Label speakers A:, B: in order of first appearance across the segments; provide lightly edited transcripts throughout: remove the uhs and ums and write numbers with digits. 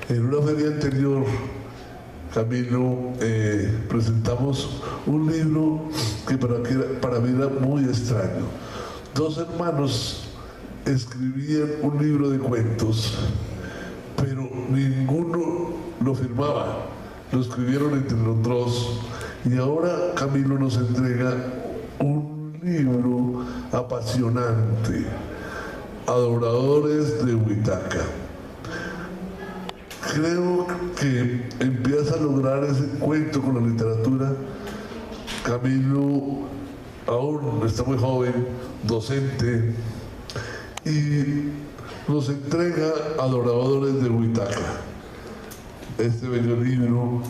A: En una feria anterior, Camilo, presentamos un libro que para mí era muy extraño. Dos hermanos escribían un libro de cuentos, pero ninguno lo firmaba, lo escribieron entre los dos. Y ahora Camilo nos entrega un libro apasionante, Adoradores de Huitaca. Creo que empieza a lograr ese cuento con la literatura. Camilo aún está muy joven, docente, y nos entrega Adoradores de Huitaca, este bello libro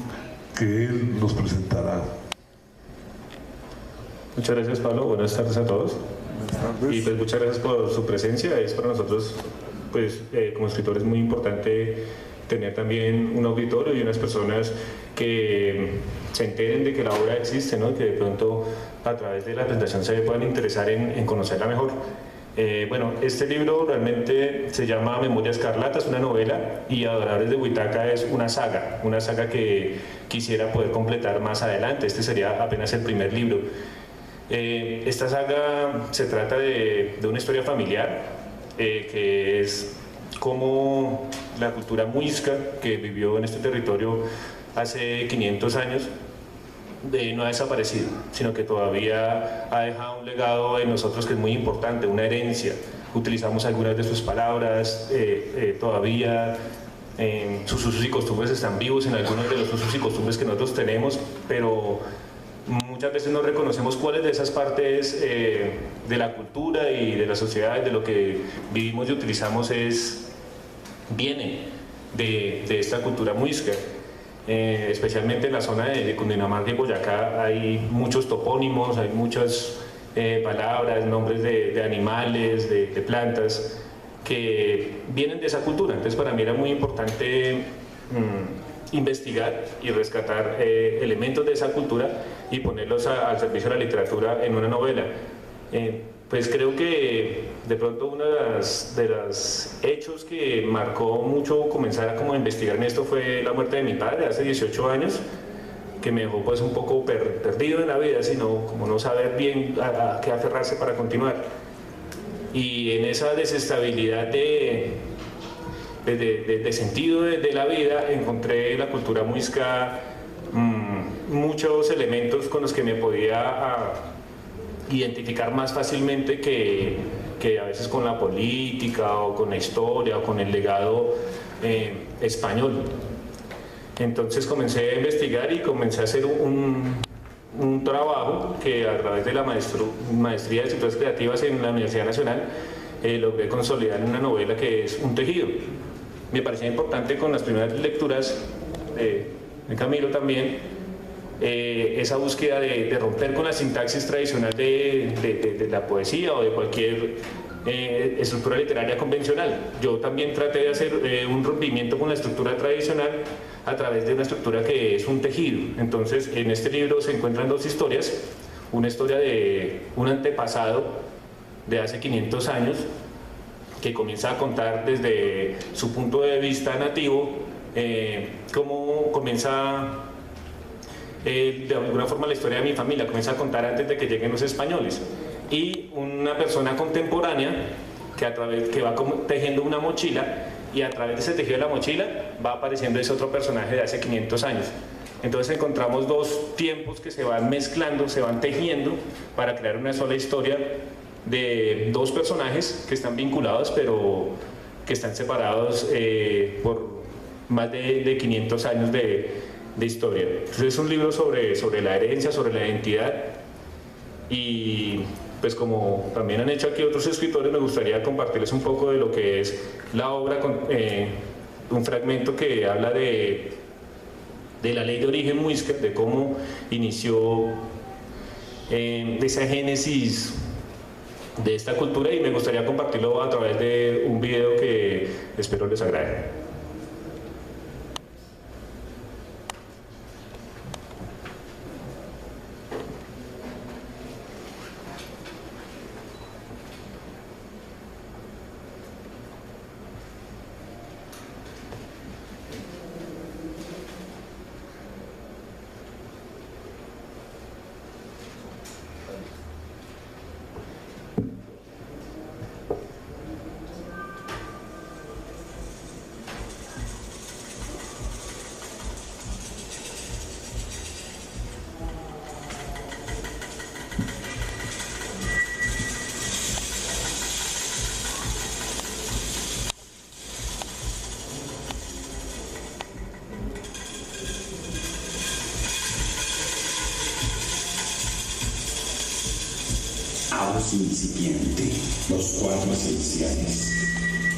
A: que él nos presentará.
B: Muchas gracias, Pablo. Buenas tardes a todos. Y pues muchas gracias por su presencia. Es para nosotros, pues, como escritores, muy importante tener también un auditorio y unas personas que se enteren de que la obra existe, ¿no? Que de pronto a través de la presentación se puedan interesar en conocerla mejor. Bueno, este libro realmente se llama Memoria Escarlata, es una novela, y Adoradores de Huitaca es una saga que quisiera poder completar más adelante. Este sería apenas el primer libro. Esta saga se trata de una historia familiar, que es como la cultura muisca que vivió en este territorio hace 500 años no ha desaparecido, sino que todavía ha dejado un legado en nosotros que es muy importante, una herencia. Utilizamos algunas de sus palabras, todavía sus usos y costumbres están vivos en algunos de los usos y costumbres que nosotros tenemos, pero muchas veces no reconocemos cuáles de esas partes de la cultura y de la sociedad, de lo que vivimos y utilizamos viene de esta cultura muisca. Especialmente en la zona de Cundinamarca y Boyacá hay muchos topónimos, hay muchas palabras, nombres de animales, de plantas que vienen de esa cultura. Entonces para mí era muy importante investigar y rescatar elementos de esa cultura y ponerlos al servicio de la literatura en una novela. Pues creo que de pronto uno de los hechos que marcó mucho comenzar a investigar en esto fue la muerte de mi padre hace 18 años, que me dejó pues un poco perdido en la vida, sino como no saber bien a qué aferrarse para continuar. Y en esa desestabilidad de sentido de la vida encontré en la cultura muisca muchos elementos con los que me podía identificar más fácilmente que a veces con la política o con la historia o con el legado español. Entonces comencé a investigar y comencé a hacer un trabajo que a través de la maestría de escrituras creativas en la Universidad Nacional logré consolidar en una novela que es Un tejido. Me parecía importante con las primeras lecturas de Camilo también esa búsqueda de romper con la sintaxis tradicional de la poesía o de cualquier estructura literaria convencional. Yo también traté de hacer un rompimiento con la estructura tradicional a través de una estructura que es un tejido. Entonces en este libro se encuentran dos historias, una historia de un antepasado de hace 500 años que comienza a contar desde su punto de vista nativo cómo comienza de alguna forma la historia de mi familia, comienza a contar antes de que lleguen los españoles, y una persona contemporánea que va tejiendo una mochila, y a través de ese tejido de la mochila va apareciendo ese otro personaje de hace 500 años. Entonces encontramos dos tiempos que se van mezclando, se van tejiendo para crear una sola historia de dos personajes que están vinculados pero que están separados por más de 500 años de historia. Entonces es un libro sobre la herencia, sobre la identidad, y pues como también han hecho aquí otros escritores, me gustaría compartirles un poco de lo que es la obra, con un fragmento que habla de la ley de origen muisca, de cómo inició esa génesis de esta cultura, y me gustaría compartirlo a través de un video que espero les agrade.
C: caos incipiente, los cuatro esenciales.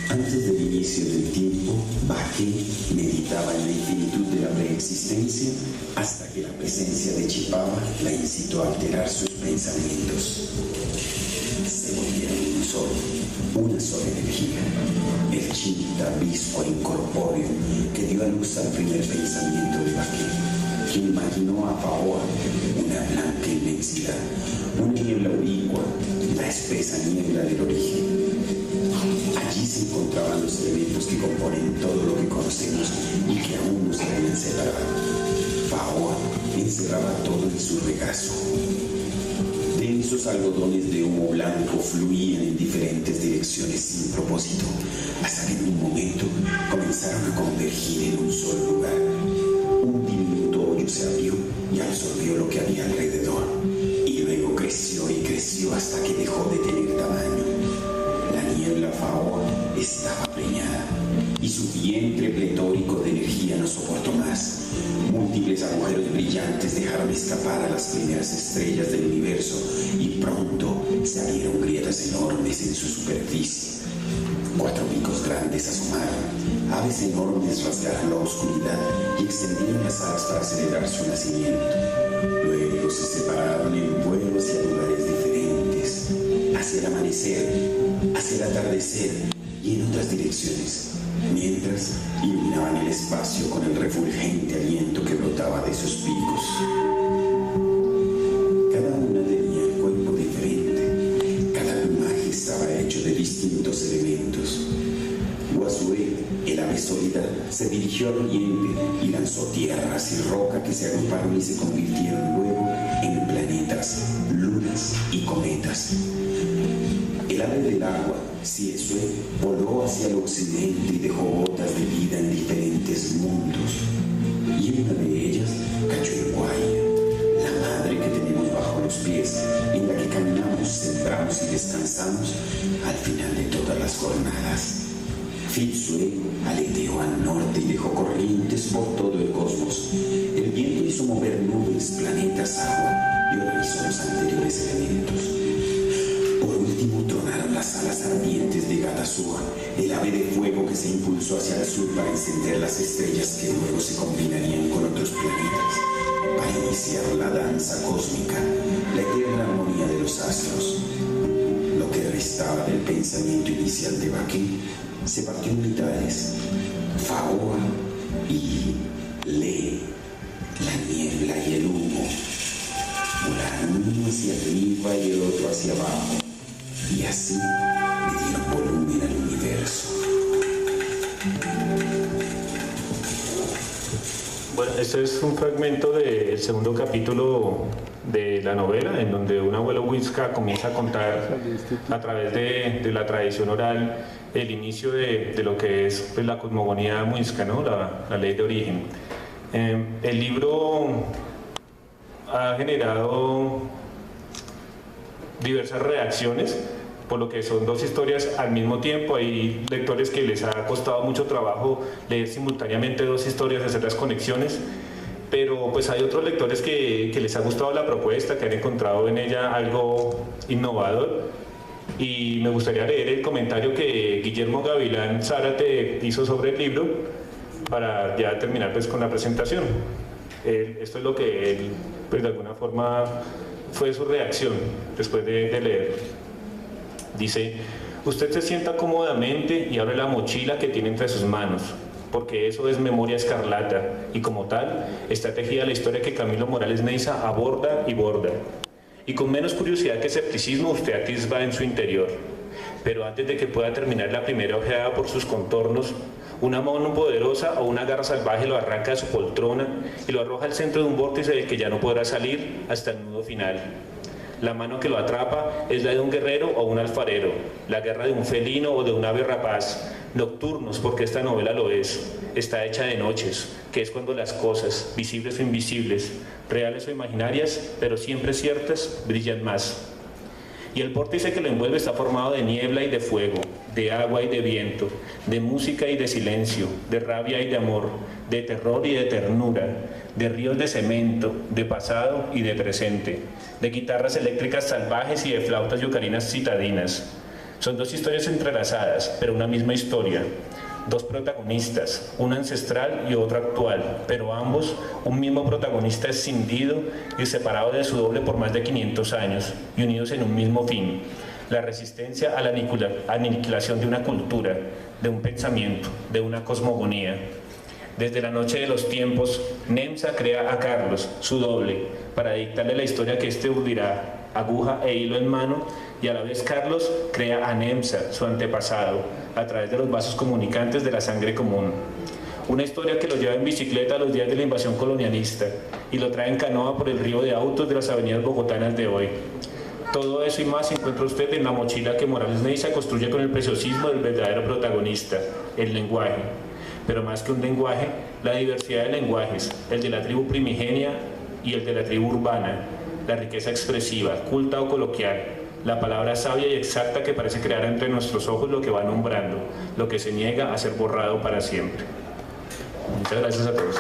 C: Antes del inicio del tiempo, Baqué meditaba en la infinitud de la preexistencia hasta que la presencia de Chipaba la incitó a alterar sus pensamientos. Se volvieron una sola energía, el Chinta visco e incorpóreo que dio a luz al primer pensamiento de Baqué, quien imaginó a Faoa, una blanca inmensidad, una niebla ubicua, la espesa niebla del origen. Allí se encontraban los elementos que componen todo lo que conocemos y que aún no se habían separado. Faoa encerraba todo en su regazo. Densos algodones de humo blanco fluían en diferentes direcciones sin propósito, hasta que en un momento comenzaron a convergir en un solo lugar. Un diminuto hoyo se abrió y absorbió lo que había alrededor, y luego creció y creció hasta que dejó de tener tamaño. La niebla Faoa estaba preñada, y su vientre pletórico de energía no soportó más. Múltiples agujeros brillantes dejaron escapar a las primeras estrellas del universo, y pronto se abrieron grietas enormes en su superficie. 4 picos grandes asomaron, aves enormes rasgaron la oscuridad y extendieron las alas para celebrar su nacimiento. Luego se separaron en vuelo hacia lugares diferentes, hacia el amanecer, hacia el atardecer y en otras direcciones, mientras iluminaban el espacio con el refulgente aliento que brotaba de sus picos. Cada una tenía un cuerpo diferente, cada plumaje estaba hecho de distintos elementos. Guasué, el ave sólida, se dirigió al oriente y lanzó tierras y roca que se agruparon y se convirtieron luego en planetas, lunas y cometas. El ave del agua, Siesue, voló hacia el occidente y dejó gotas de vida en diferentes mundos. Y una de ellas cayó en Guaya, la madre que tenemos bajo los pies, en la que caminamos, sembramos y descansamos al final de todas las jornadas. Fitsue aleteó al norte y dejó corrientes por todo el cosmos. El viento hizo mover nubes, planetas, agua y organizó los anteriores elementos. Por último tronaron las alas ardientes de Gatasúa, el ave de fuego que se impulsó hacia el sur para encender las estrellas que luego se combinarían con otros planetas, para iniciar la danza cósmica, la eterna armonía de los astros. Lo que restaba del pensamiento inicial de Baqué se partió en mitades: Faoa y Le, la niebla y el humo. Volaron uno hacia arriba y el otro hacia abajo, y así le dieron volumen al universo.
B: Bueno, este es un fragmento del segundo capítulo de la novela, en donde un abuelo Muisca comienza a contar a través de la tradición oral el inicio de lo que es, pues, la cosmogonía muisca, ¿no? La ley de origen. El libro ha generado diversas reacciones, por lo que son 2 historias al mismo tiempo. Hay lectores que les ha costado mucho trabajo leer simultáneamente 2 historias, hacer las conexiones, pero pues hay otros lectores que les ha gustado la propuesta, que han encontrado en ella algo innovador. Y me gustaría leer el comentario que Guillermo Gavilán Zárate hizo sobre el libro para ya terminar pues con la presentación. Esto es lo que él, pues de alguna forma, fue su reacción después de leer. Dice: usted se sienta cómodamente y abre la mochila que tiene entre sus manos, porque eso es memoria escarlata, y como tal está tejida la historia que Camilo Morales Neiza aborda y borda. Y con menos curiosidad que escepticismo usted atisba en su interior. Pero antes de que pueda terminar la primera ojeada por sus contornos, una mano poderosa o una garra salvaje lo arranca de su poltrona y lo arroja al centro de un vórtice del que ya no podrá salir hasta el nudo final. La mano que lo atrapa es la de un guerrero o un alfarero, la guerra de un felino o de un ave rapaz, nocturnos, porque esta novela lo es, está hecha de noches, que es cuando las cosas, visibles o invisibles, reales o imaginarias, pero siempre ciertas, brillan más. Y el vórtice que lo envuelve está formado de niebla y de fuego, de agua y de viento, de música y de silencio, de rabia y de amor, de terror y de ternura, de ríos de cemento, de pasado y de presente, de guitarras eléctricas salvajes y de flautas y ocarinas citadinas. Son dos historias entrelazadas, pero una misma historia. Dos protagonistas, uno ancestral y otro actual, pero ambos un mismo protagonista escindido y separado de su doble por más de 500 años y unidos en un mismo fin: la resistencia a la aniquilación de una cultura, de un pensamiento, de una cosmogonía. Desde la noche de los tiempos, Nemsa crea a Carlos, su doble, para dictarle la historia que éste urdirá, aguja e hilo en mano, y a la vez Carlos crea a Nemsa, su antepasado, a través de los vasos comunicantes de la sangre común. Una historia que lo lleva en bicicleta a los días de la invasión colonialista y lo trae en canoa por el río de autos de las avenidas bogotanas de hoy. Todo eso y más encuentra usted en la mochila que Morales Neiza construye con el preciosismo del verdadero protagonista, el lenguaje. Pero más que un lenguaje, la diversidad de lenguajes, el de la tribu primigenia y el de la tribu urbana, la riqueza expresiva, culta o coloquial, la palabra sabia y exacta que parece crear entre nuestros ojos lo que va nombrando, lo que se niega a ser borrado para siempre. Muchas gracias a todos.